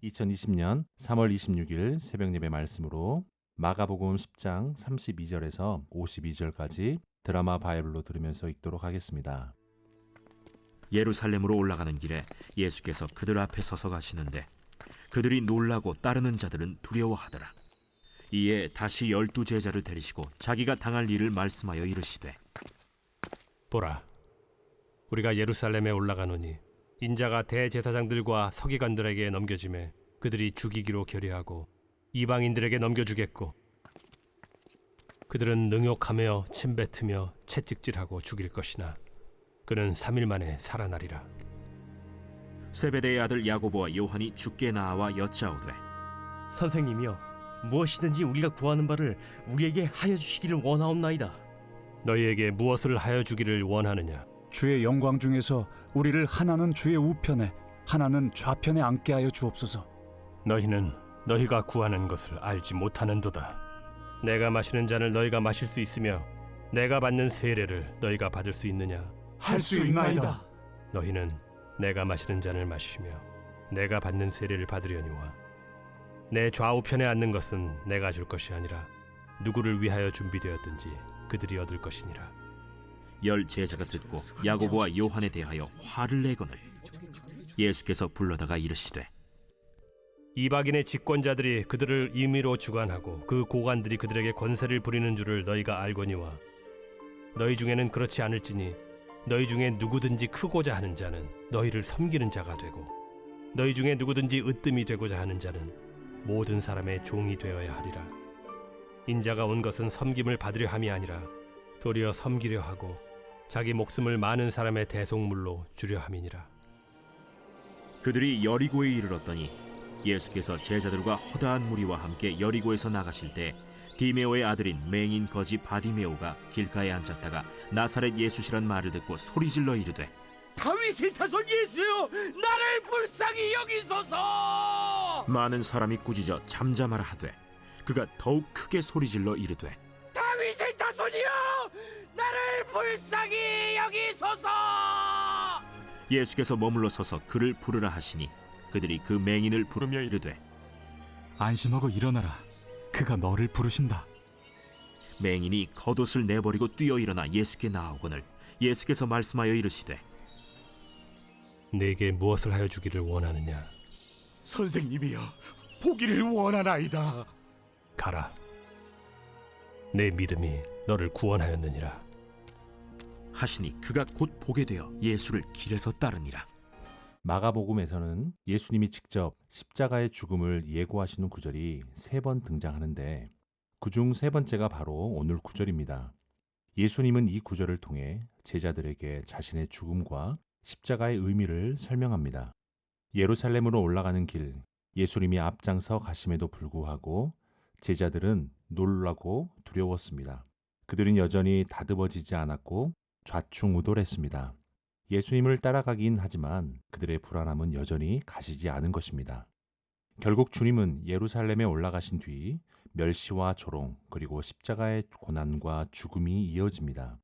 2020년 3월 26일 새벽예배 말씀으로 마가복음 10장 32절에서 52절까지 드라마 바이블로 들으면서 읽도록 하겠습니다. 예루살렘으로 올라가는 길에 예수께서 그들 앞에 서서 가시는데 그들이 놀라고 따르는 자들은 두려워하더라. 이에 다시 12 제자를 데리시고 자기가 당할 일을 말씀하여 이르시되, 보라, 우리가 예루살렘에 올라가노니 인자가 대제사장들과 서기관들에게 넘겨지매 그들이 죽이기로 결의하고 이방인들에게 넘겨주겠고, 그들은 능욕하며 침뱉으며 채찍질하고 죽일 것이나 그는 3일 만에 살아나리라. 세베대의 아들 야고보와 요한이 주께 나와 여짜오되, 선생님이여, 무엇이든지 우리가 구하는 바를 우리에게 하여 주시기를 원하옵나이다. 너희에게 무엇을 하여 주기를 원하느냐? 주의 영광 중에서 우리를 하나는 주의 우편에 하나는 좌편에 앉게 하여 주옵소서. 너희는 너희가 구하는 것을 알지 못하는도다. 내가 마시는 잔을 너희가 마실 수 있으며 내가 받는 세례를 너희가 받을 수 있느냐? 할 수 있나이다. 너희는 내가 마시는 잔을 마시며 내가 받는 세례를 받으려니와 내 좌우편에 앉는 것은 내가 줄 것이 아니라 누구를 위하여 준비되었든지 그들이 얻을 것이니라. 10 제자가 듣고 야고보와 요한에 대하여 화를 내거늘 예수께서 불러다가 이르시되, 이방인의 집권자들이 그들을 임의로 주관하고 그 고관들이 그들에게 권세를 부리는 줄을 너희가 알거니와 너희 중에는 그렇지 않을지니 너희 중에 누구든지 크고자 하는 자는 너희를 섬기는 자가 되고 너희 중에 누구든지 으뜸이 되고자 하는 자는 모든 사람의 종이 되어야 하리라. 인자가 온 것은 섬김을 받으려 함이 아니라 도리어 섬기려 하고 자기 목숨을 많은 사람의 대속물로 주려 함이니라. 그들이 여리고에 이르렀더니 예수께서 제자들과 허다한 무리와 함께 여리고에서 나가실 때 디메오의 아들인 맹인 거지 바디메오가 길가에 앉았다가 나사렛 예수시란 말을 듣고 소리질러 이르되, 다윗의 자손 예수여, 나를 불쌍히 여기소서. 많은 사람이 꾸짖어 잠잠하라 하되 그가 더욱 크게 소리질러 이르되, 다윗의 자손이여, 나를 불쌍히 여기소서. 예수께서 머물러 서서 그를 부르라 하시니 그들이 그 맹인을 부르며 이르되, 안심하고 일어나라. 그가 너를 부르신다. 맹인이 겉옷을 내버리고 뛰어 일어나 예수께 나아오거늘 예수께서 말씀하여 이르시되, 내게 무엇을 하여 주기를 원하느냐? 선생님이여, 보기를 원하나이다. 가라. 내 믿음이 너를 구원하였느니라. 하시니 그가 곧 보게 되어 예수를 길에서 따르니라. 마가복음에서는 예수님이 직접 십자가의 죽음을 예고하시는 구절이 3번 등장하는데 그중 3번째가 바로 오늘 구절입니다. 예수님은 이 구절을 통해 제자들에게 자신의 죽음과 십자가의 의미를 설명합니다. 예루살렘으로 올라가는 길, 예수님이 앞장서 가심에도 불구하고 제자들은 놀라고 두려웠습니다. 그들은 여전히 다듬어지지 않았고 좌충우돌했습니다. 예수님을 따라가긴 하지만 그들의 불안함은 여전히 가시지 않은 것입니다. 결국 주님은 예루살렘에 올라가신 뒤 멸시와 조롱 그리고 십자가의 고난과 죽음이 이어집니다.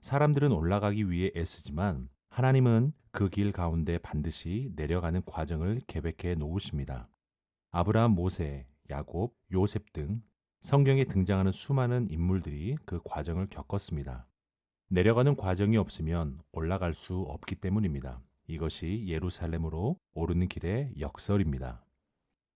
사람들은 올라가기 위해 애쓰지만 하나님은 그 길 가운데 반드시 내려가는 과정을 계획해 놓으십니다. 아브라함, 모세, 야곱, 요셉 등 성경에 등장하는 수많은 인물들이 그 과정을 겪었습니다. 내려가는 과정이 없으면 올라갈 수 없기 때문입니다. 이것이 예루살렘으로 오르는 길의 역설입니다.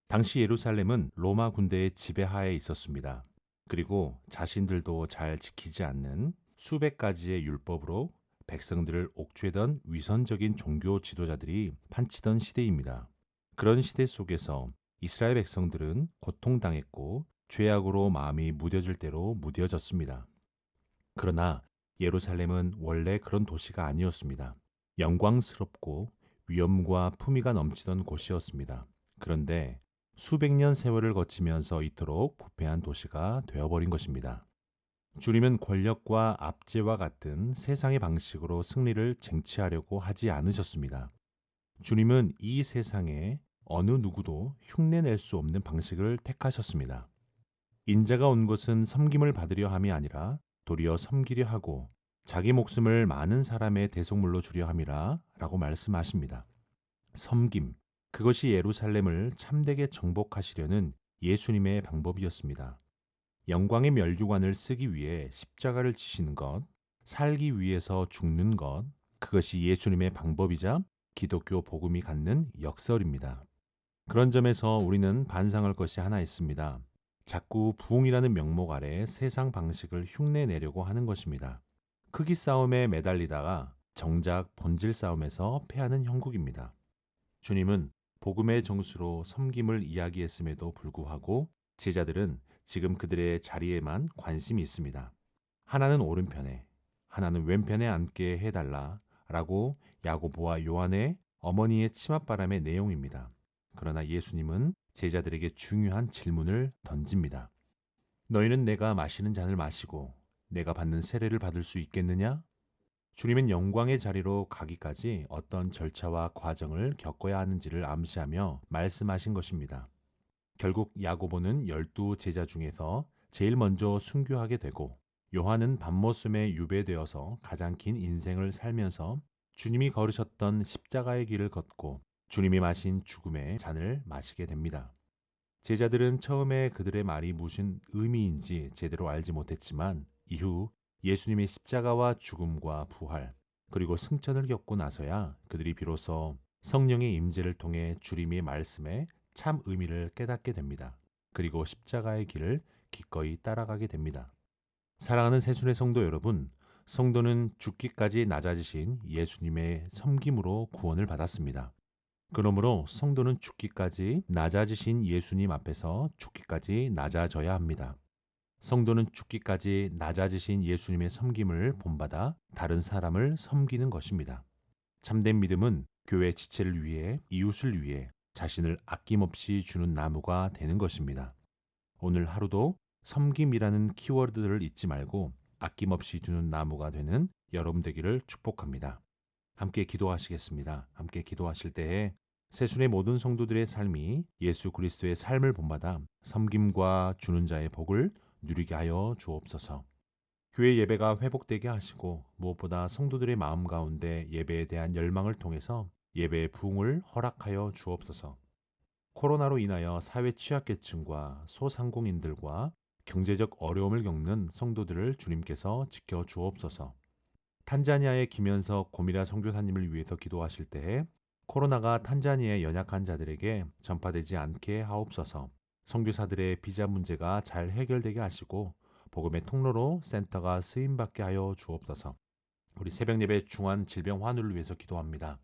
당시 예루살렘은 로마 군대의 지배하에 있었습니다. 그리고 자신들도 잘 지키지 않는 수백 가지의 율법으로 백성들을 옥죄던 위선적인 종교 지도자들이 판치던 시대입니다. 그런 시대 속에서 이스라엘 백성들은 고통당했고 죄악으로 마음이 무뎌질 대로 무뎌졌습니다. 그러나 예루살렘은 원래 그런 도시가 아니었습니다. 영광스럽고 위엄과 품위가 넘치던 곳이었습니다. 그런데 수백 년 세월을 거치면서 이토록 부패한 도시가 되어버린 것입니다. 주님은 권력과 압제와 같은 세상의 방식으로 승리를 쟁취하려고 하지 않으셨습니다. 주님은 이 세상에 어느 누구도 흉내낼 수 없는 방식을 택하셨습니다. 인자가 온 것은 섬김을 받으려 함이 아니라 도리어 섬기려 하고 자기 목숨을 많은 사람의 대속물로 주려 함이라 라고 말씀하십니다. 섬김, 그것이 예루살렘을 참되게 정복하시려는 예수님의 방법이었습니다. 영광의 면류관을 쓰기 위해 십자가를 지시는 것, 살기 위해서 죽는 것, 그것이 예수님의 방법이자 기독교 복음이 갖는 역설입니다. 그런 점에서 우리는 반성할 것이 하나 있습니다. 자꾸 부흥이라는 명목 아래 세상 방식을 흉내내려고 하는 것입니다. 크기 싸움에 매달리다가 정작 본질 싸움에서 패하는 형국입니다. 주님은 복음의 정수로 섬김을 이야기했음에도 불구하고 제자들은 지금 그들의 자리에만 관심이 있습니다. 하나는 오른편에, 하나는 왼편에 앉게 해달라 라고 야고보와 요한의 어머니의 치맛바람의 내용입니다. 그러나 예수님은 제자들에게 중요한 질문을 던집니다. 너희는 내가 마시는 잔을 마시고 내가 받는 세례를 받을 수 있겠느냐? 주님은 영광의 자리로 가기까지 어떤 절차와 과정을 겪어야 하는지를 암시하며 말씀하신 것입니다. 결국 야고보는 12 제자 중에서 제일 먼저 순교하게 되고 요한은 밤모섬에 유배되어서 가장 긴 인생을 살면서 주님이 걸으셨던 십자가의 길을 걷고 주님이 마신 죽음의 잔을 마시게 됩니다. 제자들은 처음에 그들의 말이 무슨 의미인지 제대로 알지 못했지만 이후 예수님의 십자가와 죽음과 부활 그리고 승천을 겪고 나서야 그들이 비로소 성령의 임재를 통해 주님의 말씀에 참 의미를 깨닫게 됩니다. 그리고 십자가의 길을 기꺼이 따라가게 됩니다. 사랑하는 새순회 성도 여러분, 성도는 죽기까지 낮아지신 예수님의 섬김으로 구원을 받았습니다. 그러므로 성도는 죽기까지 낮아지신 예수님 앞에서 죽기까지 낮아져야 합니다. 성도는 죽기까지 낮아지신 예수님의 섬김을 본받아 다른 사람을 섬기는 것입니다. 참된 믿음은 교회 지체를 위해, 이웃을 위해 자신을 아낌없이 주는 나무가 되는 것입니다. 오늘 하루도 섬김이라는 키워드를 잊지 말고 아낌없이 주는 나무가 되는 여러분 되기를 축복합니다. 함께 기도하시겠습니다. 함께 기도하실 때에 새순의 모든 성도들의 삶이 예수 그리스도의 삶을 본받아 섬김과 주는 자의 복을 누리게 하여 주옵소서. 교회 예배가 회복되게 하시고 무엇보다 성도들의 마음 가운데 예배에 대한 열망을 통해서 예배의 부흥을 허락하여 주옵소서. 코로나로 인하여 사회 취약계층과 소상공인들과 경제적 어려움을 겪는 성도들을 주님께서 지켜 주옵소서. 탄자니아의 김현석 고미라 선교사님을 위해서 기도하실 때에 코로나가 탄자니아의 연약한 자들에게 전파되지 않게 하옵소서. 선교사들의 비자 문제가 잘 해결되게 하시고 복음의 통로로 센터가 쓰임받게 하여 주옵소서. 우리 새벽예배 중환 질병 환우를 위해서 기도합니다.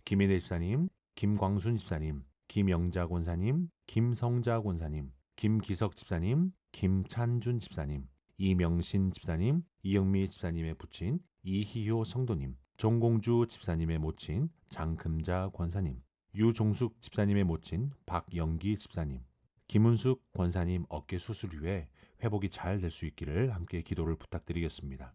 김인혜 집사님, 김광순 집사님, 김영자 권사님, 김성자 권사님, 김기석 집사님, 김찬준 집사님, 이명신 집사님, 이영미 집사님의 부친 이희효 성도님, 정공주 집사님의 모친 장금자 권사님, 유종숙 집사님의 모친 박영기 집사님, 김은숙 권사님 어깨 수술 후에 회복이 잘 될 수 있기를 함께 기도를 부탁드리겠습니다.